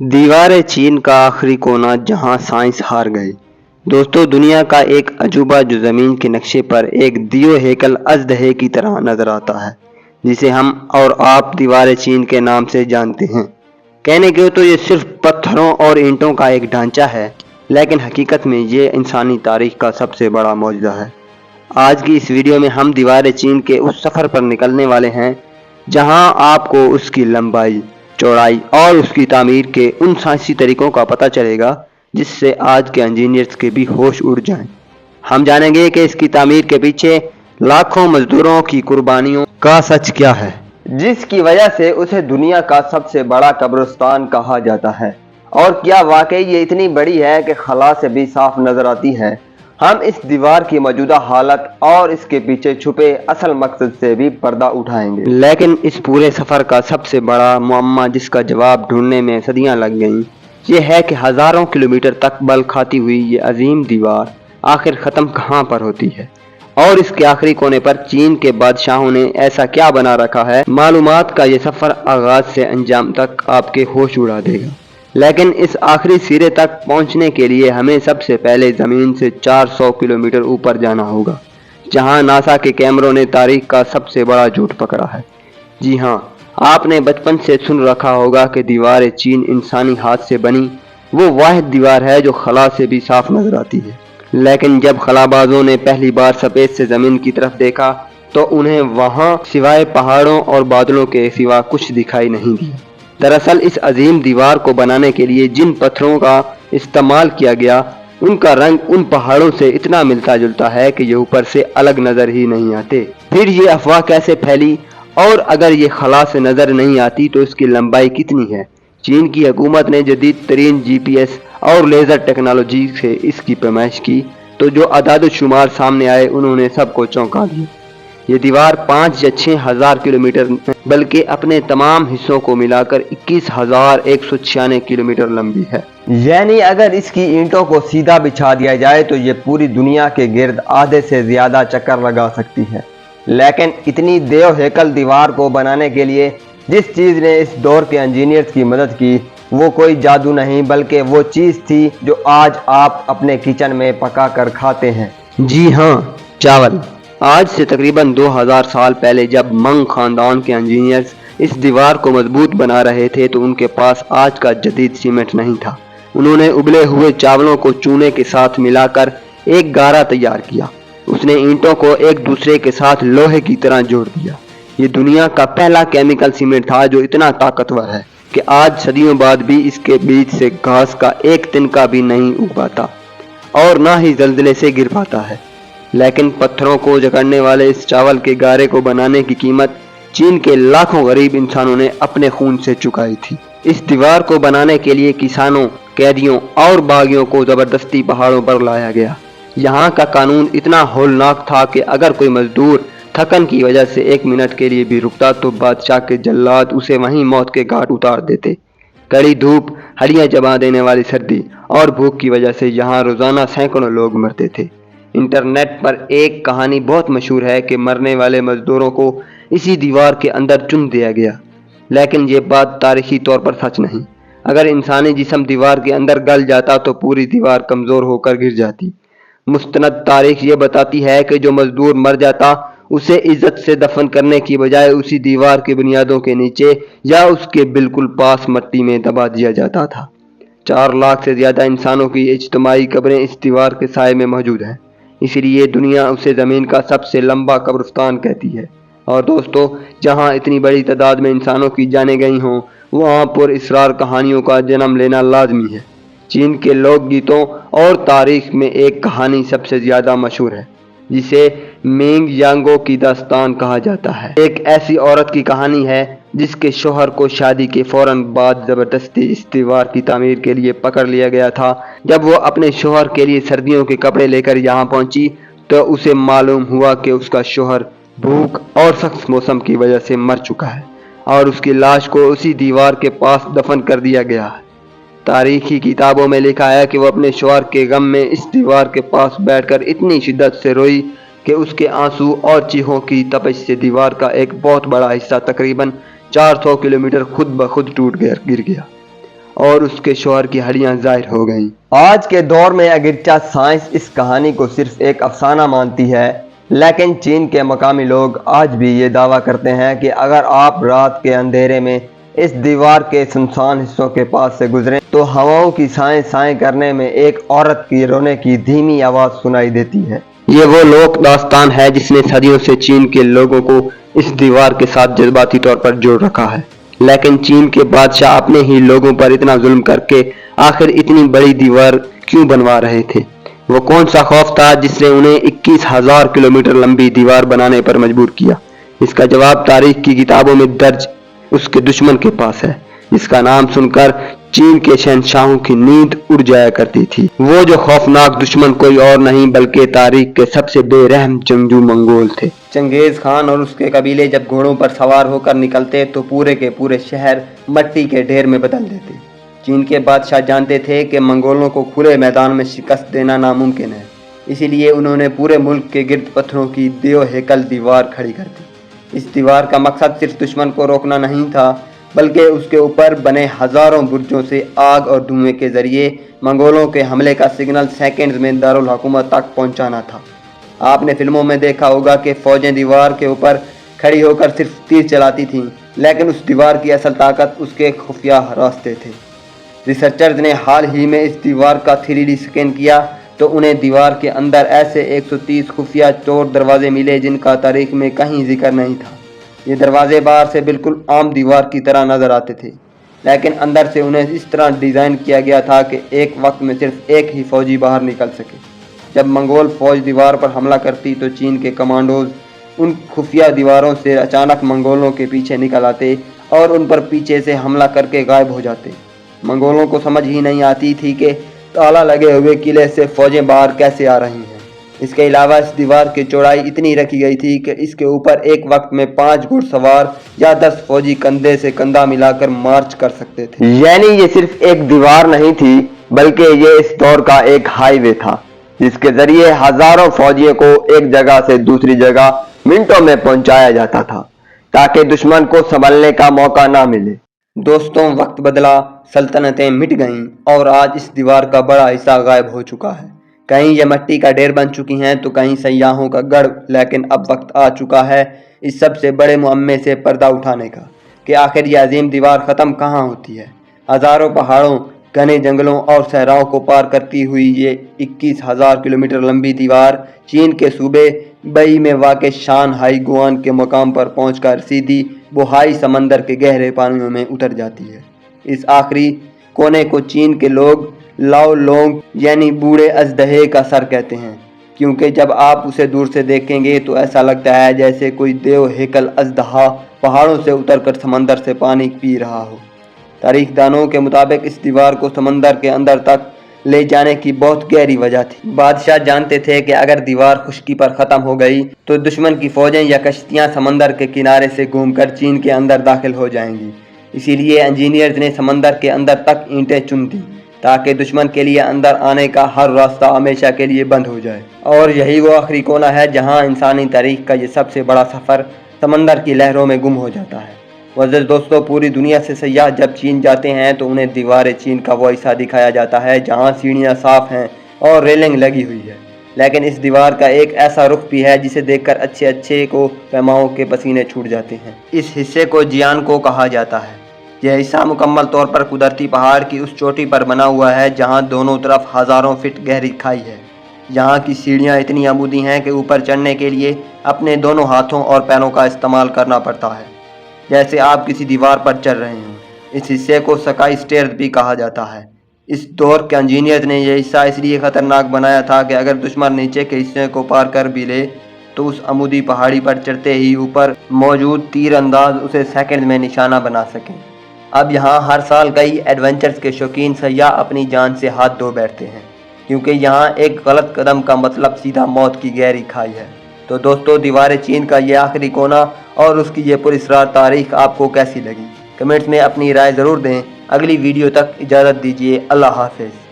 दीवार चीन का आखिरी कोना जहां साइंस हार गई। दोस्तों, दुनिया का एक अजूबा जो जमीन के नक्शे पर एक दियो हेकल अजदहे की तरह नजर आता है, जिसे हम और आप दीवार चीन के नाम से जानते हैं। कहने को तो ये सिर्फ पत्थरों और ईंटों का एक ढांचा है, लेकिन हकीकत में ये इंसानी तारीख का सबसे बड़ा मौजज़ा है। आज की इस वीडियो में हम दीवार चीन के उस सफ़र पर निकलने वाले हैं जहां आपको उसकी लंबाई, चौड़ाई और उसकी तामीर के उन साइंसी तरीकों का पता चलेगा जिससे आज के इंजीनियर्स के भी होश उड़ जाएं। हम जानेंगे कि इसकी तामीर के पीछे लाखों मजदूरों की कुर्बानियों का सच क्या है, जिसकी वजह से उसे दुनिया का सबसे बड़ा कब्रिस्तान कहा जाता है। और क्या वाकई ये इतनी बड़ी है कि खला से भी साफ नजर आती है। हम इस दीवार की मौजूदा हालत और इसके पीछे छुपे असल मकसद से भी पर्दा उठाएंगे। लेकिन इस पूरे सफ़र का सबसे बड़ा मुअम्मा, जिसका जवाब ढूंढने में सदियां लग गईं, ये है कि हज़ारों किलोमीटर तक बल खाती हुई ये अजीम दीवार आखिर ख़त्म कहाँ पर होती है, और इसके आखिरी कोने पर चीन के बादशाहों ने ऐसा क्या बना रखा है। मालूमात का ये सफ़र आगाज़ से अंजाम तक आपके होश उड़ा देगा। लेकिन इस आखिरी सिरे तक पहुंचने के लिए हमें सबसे पहले ज़मीन से 400 किलोमीटर ऊपर जाना होगा, जहां नासा के कैमरों ने तारीख का सबसे बड़ा झूठ पकड़ा है। जी हाँ, आपने बचपन से सुन रखा होगा कि दीवार चीन इंसानी हाथ से बनी वो वाहिद दीवार है जो खला से भी साफ नजर आती है। लेकिन जब खलाबाजों ने पहली बार सफेद से ज़मीन की तरफ देखा तो उन्हें वहाँ सिवाय पहाड़ों और बादलों के सिवा कुछ दिखाई नहीं दिया। दरअसल इस अजीम दीवार को बनाने के लिए जिन पत्थरों का इस्तेमाल किया गया, उनका रंग उन पहाड़ों से इतना मिलता जुलता है कि ये ऊपर से अलग नजर ही नहीं आते। फिर ये अफवाह कैसे फैली, और अगर ये खला से नजर नहीं आती तो इसकी लंबाई कितनी है? चीन की हुकूमत ने जदीद तरीन GPS और लेज़र टेक्नोलॉजी से इसकी पैमाइश की, तो जो अदाद शुमार सामने आए उन्होंने सबको चौंका दिया। ये दीवार 5 या 6 हज़ार किलोमीटर बल्कि अपने तमाम हिस्सों को मिलाकर 21,196 किलोमीटर लंबी है। यानी अगर इसकी ईंटों को सीधा बिछा दिया जाए तो ये पूरी दुनिया के गिर्द आधे से ज़्यादा चक्कर लगा सकती है। लेकिन इतनी देव हेकल दीवार को बनाने के लिए जिस चीज़ ने इस दौर के इंजीनियर्स की मदद की, वो कोई जादू नहीं बल्कि वो चीज़ थी जो आज आप अपने किचन में पका कर खाते हैं। जी हाँ, चावल। आज से तकरीबन 2000 साल पहले जब मंग खानदान के इंजीनियर्स इस दीवार को मजबूत बना रहे थे तो उनके पास आज का जदीद सीमेंट नहीं था। उन्होंने उबले हुए चावलों को चूने के साथ मिलाकर एक गारा तैयार किया। उसने ईंटों को एक दूसरे के साथ लोहे की तरह जोड़ दिया। ये दुनिया का पहला केमिकल सीमेंट था जो इतना ताकतवर है कि आज सदियों बाद भी इसके बीच से घास का एक तिनका भी नहीं उग पाता और ना ही जल्जले से गिर पाता है। लेकिन पत्थरों को जकड़ने वाले इस चावल के गारे को बनाने की कीमत चीन के लाखों गरीब इंसानों ने अपने खून से चुकाई थी। इस दीवार को बनाने के लिए किसानों, कैदियों और बागियों को जबरदस्ती पहाड़ों पर लाया गया। यहाँ का कानून इतना होलनाक था कि अगर कोई मजदूर थकन की वजह से 1 मिनट के लिए भी रुकता तो बादशाह के जल्लाद उसे वहीं मौत के घाट उतार देते। कड़ी धूप, हड्डियां जमा देने वाली सर्दी और भूख की वजह से यहाँ रोजाना सैकड़ों लोग मरते थे। इंटरनेट पर एक कहानी बहुत मशहूर है कि मरने वाले मजदूरों को इसी दीवार के अंदर चुन दिया गया, लेकिन ये बात तारीखी तौर पर सच नहीं। अगर इंसानी जिस्म दीवार के अंदर गल जाता तो पूरी दीवार कमज़ोर होकर गिर जाती। मुस्तनद तारीख ये बताती है कि जो मजदूर मर जाता उसे इज्जत से दफन करने की बजाय उसी दीवार की बुनियादों के नीचे या उसके बिल्कुल पास मिट्टी में दबा दिया जाता था। 4 लाख से ज़्यादा इंसानों की इज्तिमाई कब्रें इस दीवार के साए में मौजूद हैं, इसलिए दुनिया उसे ज़मीन का सबसे लंबा कब्रिस्तान कहती है। और दोस्तों, जहां इतनी बड़ी तादाद में इंसानों की जानें गई हों, वहां पर इसरार कहानियों का जन्म लेना लाजमी है। चीन के लोकगीतों और तारीख में एक कहानी सबसे ज़्यादा मशहूर है, जिसे मिंग यांगो की दास्तान कहा जाता है। एक ऐसी औरत की कहानी है जिसके शोहर को शादी के फौरन बाद ज़बरदस्ती इस दीवार की तामीर के लिए पकड़ लिया गया था। जब वो अपने शोहर के लिए सर्दियों के कपड़े लेकर यहाँ पहुंची तो उसे मालूम हुआ कि उसका शोहर भूख और सख्त मौसम की वजह से मर चुका है और उसकी लाश को उसी दीवार के पास दफन कर दिया गया है। तारीखी किताबों में लिखा है कि वो अपने शौहर के गम में इस दीवार के पास बैठकर इतनी शिद्दत से रोई कि उसके आंसू और चीखों की तपिश से दीवार का एक बहुत बड़ा हिस्सा तकरीबन 400 किलोमीटर खुद ब खुद टूट गया गिर गया। اور اس کے شوہر کی ہڈیاں ظاہر ہو گئیں۔ آج کے دور میں اگرچہ سائنس اس کہانی کو صرف ایک افسانہ مانتی ہے، لیکن چین کے مقامی لوگ آج بھی یہ دعویٰ کرتے ہیں کہ اگر آپ رات کے اندھیرے میں اس دیوار کے سنسان حصوں کے پاس سے گزریں تو ہواؤں کی سائیں سائیں کرنے میں ایک عورت کی رونے کی دھیمی آواز سنائی دیتی ہے۔ یہ وہ لوک داستان ہے جس نے صدیوں سے چین کے لوگوں کو اس دیوار کے ساتھ جذباتی طور پر جوڑ رکھا ہے، لیکن چین کے بادشاہ اپنے ہی لوگوں پر اتنا ظلم کر کے آخر اتنی بڑی دیوار کیوں بنوا رہے تھے؟ وہ کون سا خوف تھا جس نے انہیں 21,000 کلومیٹر لمبی دیوار بنانے پر مجبور کیا؟ اس کا جواب تاریخ کی کتابوں میں درج اس کے دشمن کے پاس ہے، جس کا نام سن کر چین کے شہنشاہوں کی نیند اڑ جایا کرتی تھی۔ وہ جو خوفناک دشمن کوئی اور نہیں بلکہ تاریخ کے سب سے بے رحم جنگجو منگول تھے۔ چنگیز خان اور اس کے قبیلے جب گھوڑوں پر سوار ہو کر نکلتے تو پورے کے پورے شہر مٹی کے ڈھیر میں بدل دیتے۔ چین کے بادشاہ جانتے تھے کہ منگولوں کو کھلے میدان میں شکست دینا ناممکن ہے، اسی لیے انہوں نے پورے ملک کے گرد پتھروں کی دیو ہیکل دیوار کھڑی کر دی۔ اس دیوار کا مقصد صرف دشمن کو روکنا نہیں تھا، بلکہ اس کے اوپر بنے ہزاروں برجوں سے آگ اور دھوئیں کے ذریعے منگولوں کے حملے کا سگنل سیکنڈز میں دارالحکومت تک پہنچانا تھا۔ آپ نے فلموں میں دیکھا ہوگا کہ فوجیں دیوار کے اوپر کھڑی ہو کر صرف تیر چلاتی تھیں، لیکن اس دیوار کی اصل طاقت اس کے خفیہ راستے تھے۔ ریسرچرز نے حال ہی میں اس دیوار کا 3D سکین کیا تو انہیں دیوار کے اندر ایسے 130 خفیہ چور دروازے ملے جن کا تاریخ میں کہیں ذکر نہیں تھا۔ یہ دروازے باہر سے بالکل عام دیوار کی طرح نظر آتے تھے، لیکن اندر سے انہیں اس طرح ڈیزائن کیا گیا تھا کہ ایک وقت میں صرف ایک ہی فوجی باہر نکل سکے۔ جب منگول فوج دیوار پر حملہ کرتی تو چین کے کمانڈوز ان خفیہ دیواروں سے اچانک منگولوں کے پیچھے نکل آتے اور ان پر پیچھے سے حملہ کر کے غائب ہو جاتے۔ منگولوں کو سمجھ ہی نہیں آتی تھی کہ تالا لگے ہوئے قلعے سے فوجیں باہر کیسے آ رہی ہیں۔ اس کے علاوہ اس دیوار کی چوڑائی اتنی رکھی گئی تھی کہ اس کے اوپر ایک وقت میں 5 گھڑ سوار یا 10 فوجی کندھے سے کندھا ملا کر مارچ کر سکتے تھے۔ یعنی یہ صرف ایک دیوار نہیں تھی بلکہ یہ اس دور کا ایک ہائی وے تھا جس کے ذریعے ہزاروں فوجیوں کو ایک جگہ سے دوسری جگہ منٹوں میں پہنچایا جاتا تھا تاکہ دشمن کو سنبھلنے کا موقع نہ ملے۔ دوستوں، وقت بدلا، سلطنتیں مٹ گئیں اور آج اس دیوار کا بڑا حصہ غائب ہو چکا ہے۔ کہیں یہ مٹی کا ڈھیر بن چکی ہیں تو کہیں سیاحوں کا گڑھ، لیکن اب وقت آ چکا ہے اس سب سے بڑے معمے سے پردہ اٹھانے کا کہ آخر یہ عظیم دیوار ختم کہاں ہوتی ہے۔ ہزاروں پہاڑوں، گھنے جنگلوں اور صحراؤں کو پار کرتی ہوئی یہ 21,000 کلومیٹر لمبی دیوار چین کے صوبے بئی میں واقع شان ہائی گوان کے مقام پر پہنچ کر سیدھی بوہائی سمندر کے گہرے پانیوں میں اتر جاتی ہے۔ اس آخری کونے کو چین کے لوگ لاؤ لونگ یعنی بوڑھے اژدہے کا سر کہتے ہیں، کیونکہ جب آپ اسے دور سے دیکھیں گے تو ایسا لگتا ہے جیسے کوئی دیو ہیکل اژدہا پہاڑوں سے اتر کر سمندر سے پانی پی رہا ہو۔ تاریخ دانوں کے مطابق اس دیوار کو سمندر کے اندر تک لے جانے کی بہت گہری وجہ تھی۔ بادشاہ جانتے تھے کہ اگر دیوار خشکی پر ختم ہو گئی تو دشمن کی فوجیں یا کشتیاں سمندر کے کنارے سے گھوم کر چین کے اندر داخل ہو جائیں گی۔ اسی لیے انجینئرز نے سمندر کے اندر تک اینٹیں چن دیں تاکہ دشمن کے لیے اندر آنے کا ہر راستہ ہمیشہ کے لیے بند ہو جائے۔ اور یہی وہ آخری کونا ہے جہاں انسانی تاریخ کا یہ سب سے بڑا سفر سمندر کی لہروں میں گم ہو جاتا ہے۔ معزز دوستو، پوری دنیا سے سیاح جب چین جاتے ہیں تو انہیں دیوار چین کا وہ حصہ دکھایا جاتا ہے جہاں سیڑھیاں صاف ہیں اور ریلنگ لگی ہوئی ہے، لیکن اس دیوار کا ایک ایسا رخ بھی ہے جسے دیکھ کر اچھے کو پیماؤں کے پسینے چھوٹ جاتے ہیں۔ اس حصے کو جیان کو کہا جاتا ہے۔ یہ حصہ مکمل طور پر قدرتی پہاڑ کی اس چوٹی پر بنا ہوا ہے جہاں دونوں طرف ہزاروں فٹ گہری کھائی ہے۔ یہاں کی سیڑھیاں اتنی عمودی ہیں کہ اوپر چڑھنے کے لیے اپنے دونوں ہاتھوں اور پیروں کا استعمال کرنا پڑتا ہے، جیسے آپ کسی دیوار پر چڑھ رہے ہوں۔ اس حصے کو سکائی سٹیئرز بھی کہا جاتا ہے۔ اس دور کے انجینئرز نے یہ حصہ اس لیے خطرناک بنایا تھا کہ اگر دشمن نیچے کے حصے کو پار کر بھی لے تو اس عمودی پہاڑی پر چڑھتے ہی اوپر موجود تیر انداز اسے سیکنڈ میں نشانہ بنا سکیں۔ اب یہاں ہر سال کئی ایڈونچرز کے شوقین سیاح اپنی جان سے ہاتھ دھو بیٹھتے ہیں، کیونکہ یہاں ایک غلط قدم کا مطلب سیدھا موت کی گہری کھائی ہے۔ تو دوستو، دیوار چین کا یہ آخری کونا اور اس کی یہ پراسرار تاریخ آپ کو کیسی لگی؟ کمنٹس میں اپنی رائے ضرور دیں۔ اگلی ویڈیو تک اجازت دیجیے۔ اللہ حافظ۔